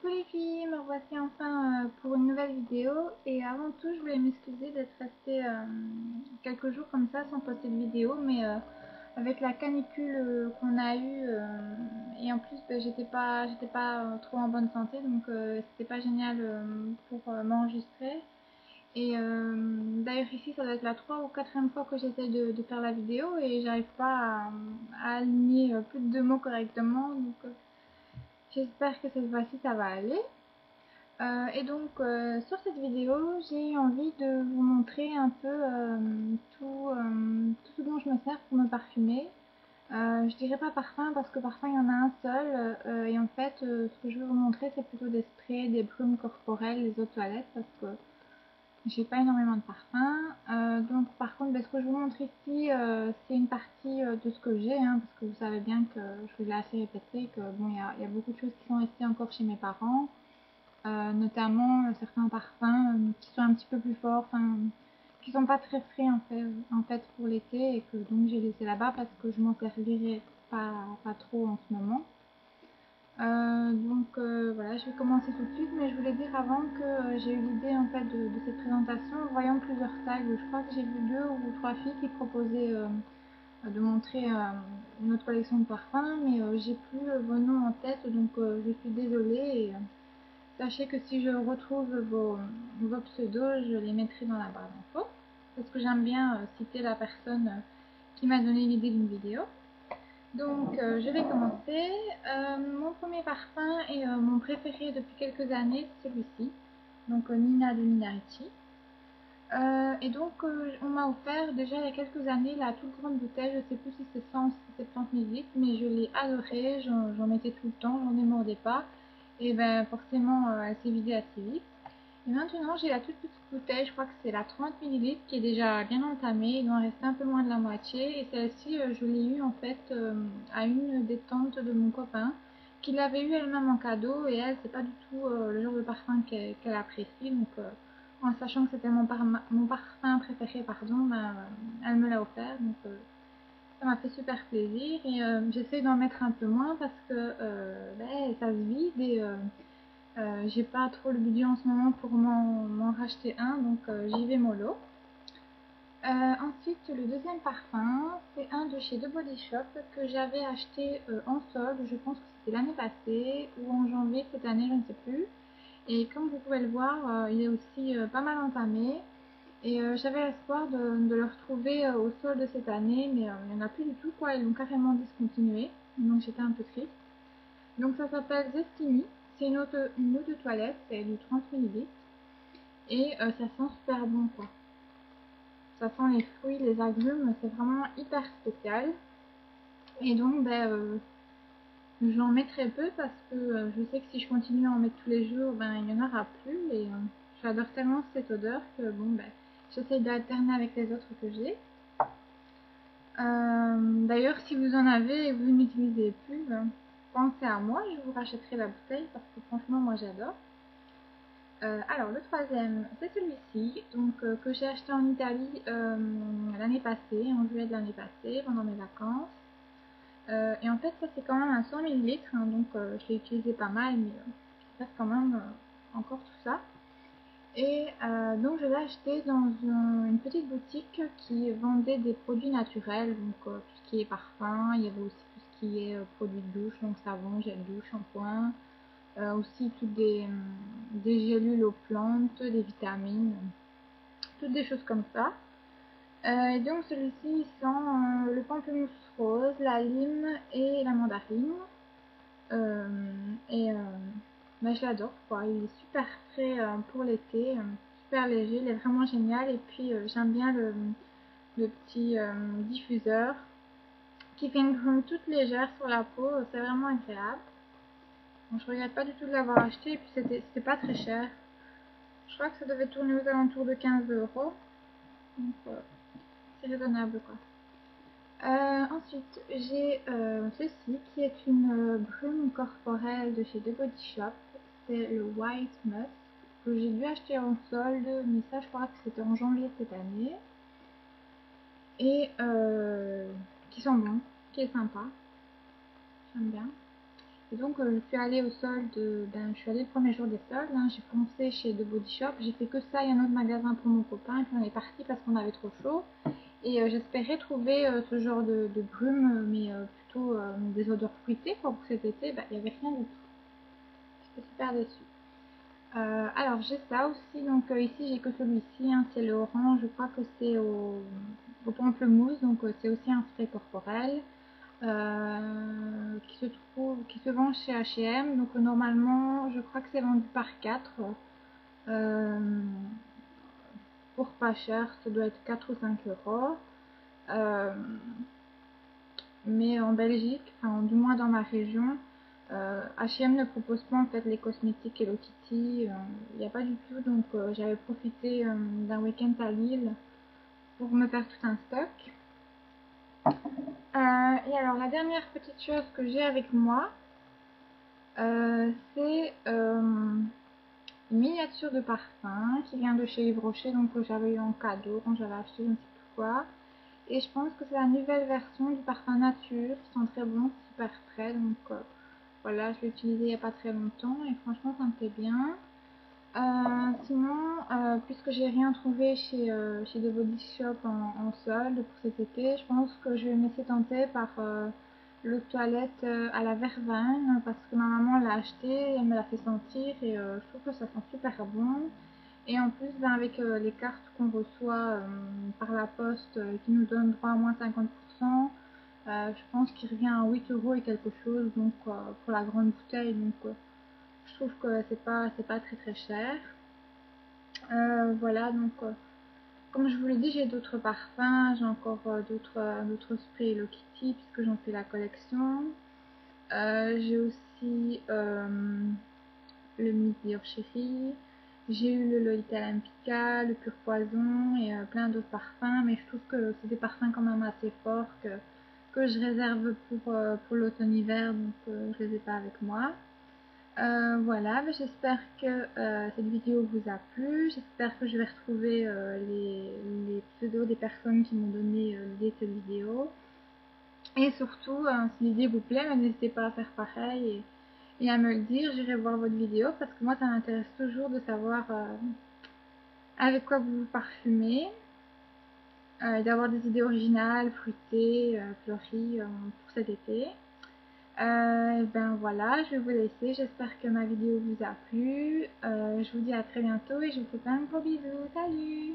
Coucou les filles, me voici enfin pour une nouvelle vidéo. Et avant tout, je voulais m'excuser d'être restée quelques jours comme ça sans poster de vidéo, mais avec la canicule qu'on a eue et en plus j'étais pas trop en bonne santé, donc c'était pas génial pour m'enregistrer. Et d'ailleurs ici ça doit être la 3 ou 4e fois que j'essaie de faire la vidéo et j'arrive pas à aligner plus de 2 mots correctement, donc j'espère que cette fois-ci ça va aller. Et donc sur cette vidéo j'ai eu envie de vous montrer un peu tout ce dont je me sers pour me parfumer. Je dirais pas parfum parce que parfum il y en a un seul et en fait ce que je veux vous montrer c'est plutôt des sprays, des brumes corporelles, des eaux de toilette parce que j'ai pas énormément de parfum. Donc par contre ce que je vous montre ici c'est une partie de ce que j'ai parce que vous savez bien que je vous l'ai assez répété que bon il y a beaucoup de choses qui sont restées encore chez mes parents. Notamment certains parfums qui sont un petit peu plus forts, qui sont pas très frais en fait pour l'été et que donc j'ai laissé là-bas parce que je m'en servirai pas trop en ce moment. Voilà, je vais commencer tout de suite, mais je voulais dire avant que j'ai eu l'idée en fait de cette présentation en voyant plusieurs tags. Je crois que j'ai vu 2 ou 3 filles qui proposaient de montrer notre collection de parfums, mais j'ai plus vos noms en tête, donc je suis désolée. Et, sachez que si je retrouve vos pseudos, je les mettrai dans la barre d'infos. Parce que j'aime bien citer la personne qui m'a donné l'idée d'une vidéo. Donc je vais commencer. Mon premier parfum et mon préféré depuis quelques années, c'est celui-ci. Donc Nina de Nina Ricci. Et donc on m'a offert déjà il y a quelques années la toute grande bouteille, je ne sais plus si c'est 100 ou 70 ml, mais je l'ai adorée, j'en mettais tout le temps, j'en démordais pas. Et ben forcément elle s'est vidée assez vite. Et maintenant j'ai la toute petite bouteille, je crois que c'est la 30 ml qui est déjà bien entamée, il doit en rester un peu moins de la moitié. Et celle-ci je l'ai eue en fait à une des tantes de mon copain qui l'avait eu elle-même en cadeau et elle c'est pas du tout le genre de parfum qu'elle apprécie, donc en sachant que c'était mon parfum préféré, pardon, elle me l'a offert, donc ça m'a fait super plaisir. Et j'essaie d'en mettre un peu moins parce que ça se vide et j'ai pas trop le budget en ce moment pour m'en racheter un, donc j'y vais mollo. Ensuite, le deuxième parfum, c'est un de chez The Body Shop que j'avais acheté en solde, je pense que c'était l'année passée ou en janvier cette année, je ne sais plus. Et comme vous pouvez le voir, il est aussi pas mal entamé. Et j'avais l'espoir de le retrouver au solde de cette année, mais il n'y en a plus du tout, quoi. Ils l'ont carrément discontinué. Donc j'étais un peu triste. Donc ça s'appelle Zestini. C'est une eau de toilette, c'est du 30 ml. Et ça sent super bon, quoi. Ça sent les fruits, les agrumes, c'est vraiment hyper spécial. Et donc, j'en mets très peu parce que je sais que si je continue à en mettre tous les jours, il n'y en aura plus. Et j'adore tellement cette odeur que j'essaie d'alterner avec les autres que j'ai. D'ailleurs, si vous en avez et que vous n'utilisez plus, pensez à moi, je vous rachèterai la bouteille parce que franchement, moi j'adore. Alors, le troisième, c'est celui-ci, donc que j'ai acheté en Italie l'année passée, en juillet de l'année passée, pendant mes vacances. Et en fait, ça c'est quand même un 100 ml, donc je l'ai utilisé pas mal, mais ça reste quand même encore tout ça. Et donc je l'ai acheté dans une petite boutique qui vendait des produits naturels, donc tout ce qui est parfum, il y avait aussi tout ce qui est produits de douche, donc savon, gel douche, shampoing, aussi toutes des gélules aux plantes, des vitamines, toutes des choses comme ça. Et donc celui-ci il sent le pamplemousse rose, la lime et la mandarine. Je l'adore, quoi. Il est super frais pour l'été, super léger, il est vraiment génial. Et puis j'aime bien le petit diffuseur qui fait une brume toute légère sur la peau, c'est vraiment agréable. Bon, je regrette pas du tout de l'avoir acheté, et puis c'était pas très cher. Je crois que ça devait tourner aux alentours de 15 €. Donc c'est raisonnable, quoi. Ensuite, j'ai ceci qui est une brume corporelle de chez The Body Shop. C'est le White Musk que j'ai dû acheter en solde, mais ça je crois que c'était en janvier cette année. Et qui sent bon, qui est sympa. J'aime bien. Et donc je suis allée au solde, je suis allée le premier jour des soldes, hein, j'ai foncé chez The Body Shop, j'ai fait que ça et un autre magasin pour mon copain, et puis on est parti parce qu'on avait trop chaud. Et j'espérais trouver ce genre de brume, mais plutôt des odeurs fruitées quoi, pour cet été. Il n'y avait rien du tout. J'étais super déçue. Alors j'ai ça aussi, donc ici j'ai que celui-ci, hein, c'est le orange, je crois que c'est au pamplemousse, donc c'est aussi un spray corporel qui se vend chez H&M, donc normalement je crois que c'est vendu par 4 euh, pour pas cher, ça doit être 4 ou 5 euros. Euh, mais en Belgique, enfin du moins dans ma région, H&M ne propose pas en fait les cosmétiques Hello Kitty, il n'y a pas du tout, donc j'avais profité d'un week-end à Lille pour me faire tout un stock. Et alors la dernière petite chose que j'ai avec moi, c'est une miniature de parfum qui vient de chez Yves Rocher, donc que j'avais eu en cadeau quand j'avais acheté je ne sais plus quoi. Et je pense que c'est la nouvelle version du parfum nature qui sent très bon, super frais, donc voilà, je l'ai utilisé il n'y a pas très longtemps et franchement ça me plaît bien. Sinon, puisque j'ai rien trouvé chez The Body Shop en solde pour cet été, je pense que je vais me laisser tenter par l'eau de toilette à la verveine parce que ma maman l'a acheté, elle me l'a fait sentir et je trouve que ça sent super bon. Et en plus, avec les cartes qu'on reçoit par la poste qui nous donnent droit à moins 50%, je pense qu'il revient à 8 euros et quelque chose donc pour la grande bouteille. Donc je trouve que c'est pas très très cher. Voilà, donc comme je vous l'ai dit, j'ai d'autres parfums, j'ai encore d'autres sprays Hello Kitty puisque j'en fais la collection. J'ai aussi le Miss Dior Chérie, j'ai eu le Lolita Lampica, le Pur Poison et plein d'autres parfums, mais je trouve que c'est des parfums quand même assez forts que je réserve pour l'automne-hiver, donc je les ai pas avec moi. Voilà, j'espère que cette vidéo vous a plu, j'espère que je vais retrouver les pseudos des personnes qui m'ont donné l'idée de cette vidéo. Et surtout, si l'idée vous plaît, n'hésitez pas à faire pareil et à me le dire, j'irai voir votre vidéo parce que moi ça m'intéresse toujours de savoir avec quoi vous vous parfumez, d'avoir des idées originales, fruitées, fleuries pour cet été. Ben voilà, je vais vous laisser. J'espère que ma vidéo vous a plu. Je vous dis à très bientôt et je vous fais plein de gros bisous. Salut!